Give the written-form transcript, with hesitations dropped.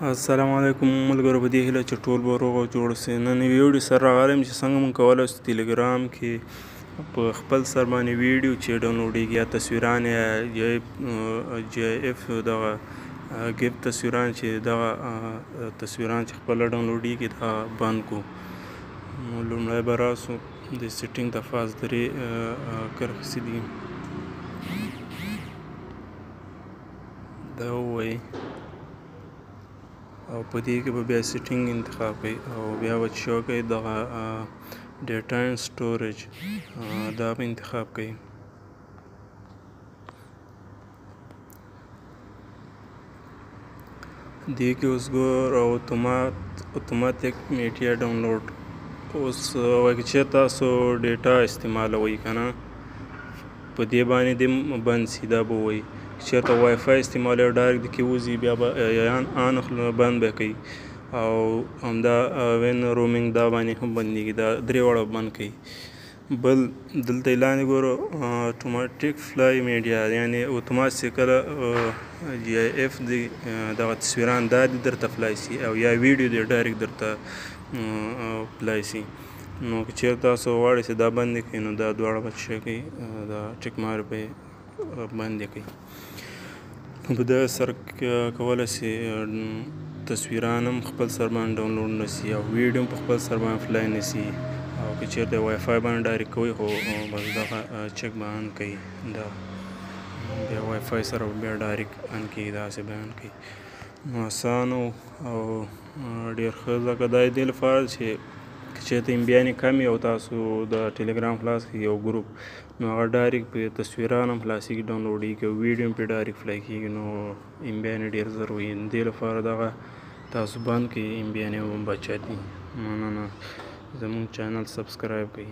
السلام علیکم ملګرو، په دې هیله چې ټول به روغ او جوړ اوسئ. نن یوې ویډیو سره راغلی یم چې څنګه موږ کولی شو ټلګرام کې په خپل سر باندې ویډیو چې ډاونلوډېږي یا تصویران یا جی اف دغه ګیف تصویران چې دغه تصویران چې خپله ډاونلوډېږي دا بند کړو. نو لومړی به راسو د سیټینګ د فاز درې کرښې دي دا ووایي او په دې کې به بیا سیټینګ انتخاب کړئ او بیا به چې کوئ دغه ډیټا اینډ سټوریج دا به انتخاب کړئ. دې کې اوس ګور اتوماتیک میډیا ډاونلوډ اوس وایي چې تاسو ډیټا استعمالوئ که نه په دې باندې دې بند سي دا به ووایي. چېرته وای فای استعمالوي ډایرکټ د کې وځي بیا به آن بند به کوي او همدا وین رومینګ دا باندې هم بندېږي. دا درې واړه بند کوي. بل دلته یې لاندې ګورو اتوماتیک فلای میډیا یعنې اتومات چې کله جی اف دی دغه تصویران دا دې درته فلای سي او یا ویډیو دې ډایرکټ درته فلای سي. نو که چېرته تاسو غواړئ چې دا بند کړئ نو دا دواړه به څه کوئ دا ټیک مارک به بند کړئ. په دغه سره کولی شي تصویران هم خپل سر باندې ډاونلوډ نه سي او ویډیو هم په خپل سر باندې فلای نه سي او که چېرته وای فای باندې ډایرکټ کوئ خو بس دغه چک به آن کوي دا بیا وای فای سره بیا ډایرکټ آن کېږي داسې به آن کوي. نو اسانه او ډېر ښه ځکه دا دې لپاره چې که چېرته امبیانې کم وي او تاسو د ټلګرام خلاص کړئ یو ګروپ نو هغه ډایرکټ پرې تصویران هم خلاصېږي ډاونلوډېږي او ویډیو هم پرې ډایرکټ فلای کېږي. نو امبیانې ډېر زر وي دې لپاره دغه تاسو بند کړئ امبیانې هم بچت دي. مننه زموږ چینل سبسکرایب کړئ.